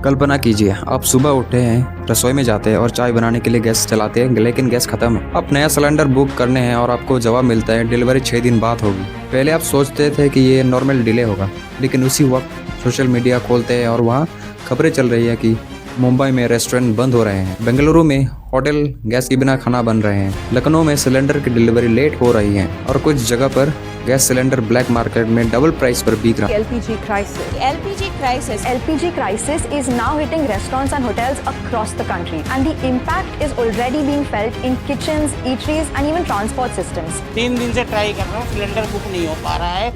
कल्पना कीजिए, आप सुबह उठे हैं, रसोई में जाते हैं और चाय बनाने के लिए गैस चलाते हैं, लेकिन गैस खत्म है। आप नया सिलेंडर बुक करने हैं और आपको जवाब मिलता है डिलीवरी 6 दिन बाद होगी। पहले आप सोचते थे कि ये नॉर्मल डिले होगा, लेकिन उसी वक्त सोशल मीडिया खोलते हैं और वहाँ खबरें चल रही है कि मुंबई में रेस्टोरेंट बंद हो रहे हैं, बेंगलुरु में होटल गैस के बिना खाना बन रहे हैं, लखनऊ में सिलेंडर की डिलीवरी लेट हो रही है और कुछ जगह पर गैस सिलेंडर ब्लैक मार्केट में डबल प्राइस पर बिक रहा है। LPG crisis is now hitting restaurants and hotels across the country, and the impact is already being felt in kitchens, eateries, and even transport systems. 3 दिन से try कर रहा हूँ, सिलेंडर बुक नहीं हो पा रहा है।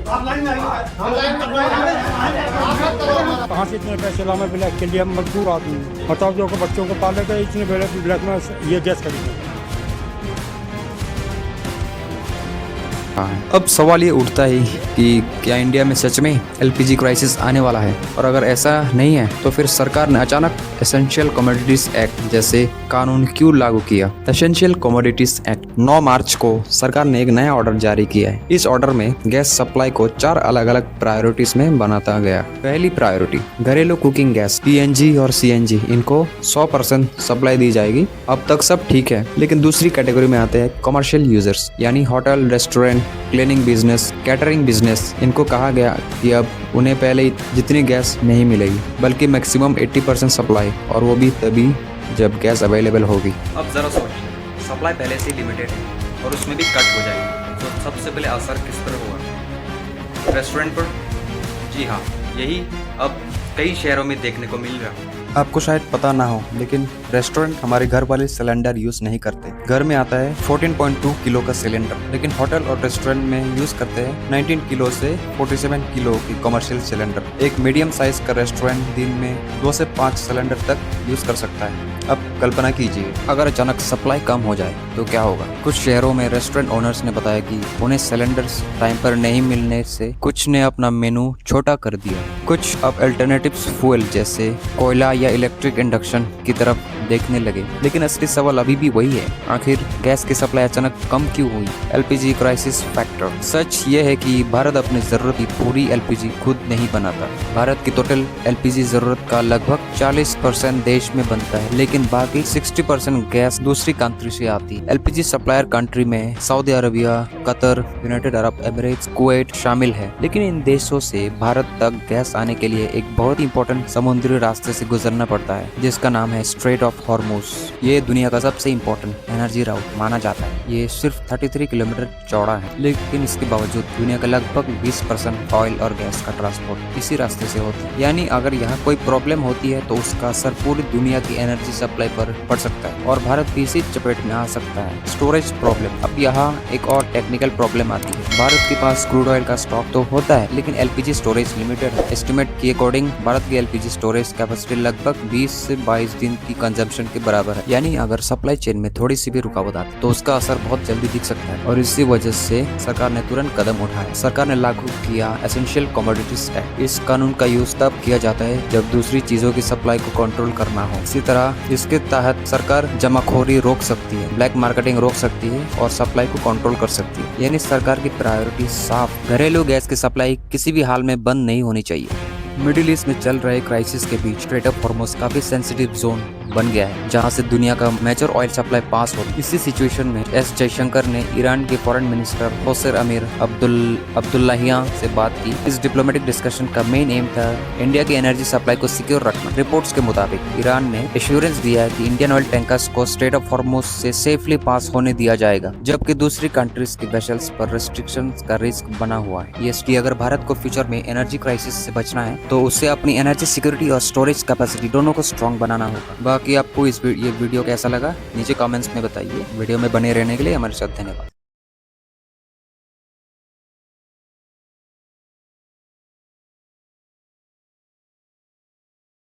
कहाँ से इतने पैसे लाना ब्लैक के लिए? हम मजबूर आदमी हैं। बताओ, जो को बच्चों को पालेगा इतने ब्लैक में ये गैस खरीदेंगे। अब सवाल ये उठता है कि क्या इंडिया में सच में एलपीजी क्राइसिस आने वाला है, और अगर ऐसा नहीं है तो फिर सरकार ने अचानक एसेंशियल कमोडिटीज एक्ट जैसे कानून क्यों लागू किया। एसेंशियल कमोडिटीज एक्ट 9 मार्च को सरकार ने एक नया ऑर्डर जारी किया है। इस ऑर्डर में गैस सप्लाई को 4 अलग अलग प्रायोरिटीज में बनाता गया। पहली प्रायोरिटी घरेलू कुकिंग गैस पीएनजी और सीएनजी, इनको 100% सप्लाई दी जाएगी। अब तक सब ठीक है, लेकिन दूसरी कैटेगरी में आते हैं कमर्शियल यूजर्स, यानी hotel, restaurant, cleaning business, catering business. इनको कहा गया कि अब उन्हें पहले जितनी गैस नहीं मिलेगी, बल्कि मैक्सिमम 80% सप्लाई, और वो भी तभी जब गैस अवेलेबल होगी। अब जरा सोचिए, सप्लाई पहले से लिमिटेड है और उसमें भी कट हो जाएगी, तो सबसे पहले असर किस पर होगा? रेस्टोरेंट पर? जी हाँ, यही अब कई शहरों में देखने को मिल रहा है। आपको शायद पता ना हो, लेकिन रेस्टोरेंट हमारे घर वाले सिलेंडर यूज नहीं करते। घर में आता है 14.2 किलो का सिलेंडर, लेकिन होटल और रेस्टोरेंट में यूज करते हैं 19 किलो से 47 किलो की कमर्शियल सिलेंडर। एक मीडियम साइज का रेस्टोरेंट दिन में 2 से 5 सिलेंडर तक यूज कर सकता है। अब कल्पना कीजिए, अगर अचानक सप्लाई कम हो जाए तो क्या होगा? कुछ शहरों में रेस्टोरेंट ओनर्स ने बताया कि उन्हें सिलेंडर्स टाइम पर नहीं मिलने से कुछ ने अपना मेनू छोटा कर दिया। कुछ अब अल्टरनेटिव्स फ्यूल जैसे कोयला या इलेक्ट्रिक इंडक्शन की तरफ देखने लगे। लेकिन असली सवाल अभी भी वही है, आखिर गैस की सप्लाई अचानक कम क्यों हुई? LPG crisis factor. सच ये है कि भारत अपनी जरूरत की पूरी एलपीजी खुद नहीं बनाता। भारत की टोटल एलपीजी जरूरत का लगभग 40% देश में बनता है, लेकिन बाकी 60% गैस दूसरी कंट्री से आती है। एलपीजी सप्लायर कंट्री में Saudi Arabia, Qatar, United Arab Emirates, Kuwait शामिल है। लेकिन इन देशों से भारत तक गैस आने के लिए एक बहुत इंपॉर्टेंट समुद्री रास्ते से गुजरना पड़ता है, जिसका नाम है स्ट्रेट ऑफ हॉर्मुज। ये दुनिया का सबसे इम्पोर्टेंट एनर्जी राउट माना जाता है। ये सिर्फ 33 किलोमीटर चौड़ा है, लेकिन इसके बावजूद दुनिया का लगभग 20% ऑयल और गैस का ट्रांसपोर्ट इसी रास्ते से होती है। यानी अगर यहाँ कोई प्रॉब्लम होती है तो उसका असर पूरी दुनिया की एनर्जी सप्लाई पर पड़ सकता है, और भारत भी इसी चपेट में आ सकता है। Storage problem. अब यहाँ एक और टेक्निकल प्रॉब्लम आती है। भारत के पास क्रूड ऑयल का स्टॉक तो होता है, लेकिन एलपीजी स्टोरेज लिमिटेड है। एस्टिमेट के अकॉर्डिंग भारत की एलपीजी स्टोरेज कैपेसिटी लगभग 20 से 22 दिन की कंजम्पशन के बराबर है। यानी अगर सप्लाई चेन में थोड़ी सी भी रुकावट आती तो उसका असर बहुत जल्दी दिख सकता है, और इसी वजह से सरकार ने तुरंत कदम उठाया। सरकार ने लागू किया एसेंशियल कमोडिटीज एक्ट। इस कानून का यूज तब किया जाता है जब दूसरी चीजों की सप्लाई को कंट्रोल करना हो। इसी तरह इसके तहत सरकार जमाखोरी रोक सकती है, ब्लैक मार्केटिंग रोक सकती है और सप्लाई को कंट्रोल कर सकती है। यानी सरकार की प्रायोरिटी साफ, घरेलू गैस की सप्लाई किसी भी हाल में बंद नहीं होनी चाहिए। मिडिल ईस्ट में चल रहे क्राइसिस के बीच स्ट्रेट ऑफ हॉर्मुज काफी सेंसिटिव जोन बन गया है, जहां से दुनिया का मेजर ऑयल सप्लाई पास हो। इसी सिचुएशन में एस जयशंकर ने ईरान के फॉरेन मिनिस्टर होसेर अमीर अब्दुल्लाहियान से बात की। इस डिप्लोमेटिक डिस्कशन का मेन एम था इंडिया की एनर्जी सप्लाई को सिक्योर रखना। रिपोर्ट्स के मुताबिक ईरान ने एश्योरेंस दिया है कि इंडियन ऑयल टैंकर्स को स्ट्रेट ऑफ हॉर्मुज से सेफली पास होने दिया जाएगा, जबकि दूसरी कंट्रीज की वेसल्स पर रेस्ट्रिक्शन का रिस्क बना हुआ है। ये अगर भारत को फ्यूचर में एनर्जी क्राइसिस से बचना है तो उसे अपनी एनर्जी सिक्योरिटी और स्टोरेज कैपेसिटी दोनों को स्ट्रॉन्ग बनाना होगा। बाकी आपको ये वीडियो कैसा लगा नीचे कमेंट्स में बताइए। वीडियो में बने रहने के लिए हमारे साथ धन्यवाद।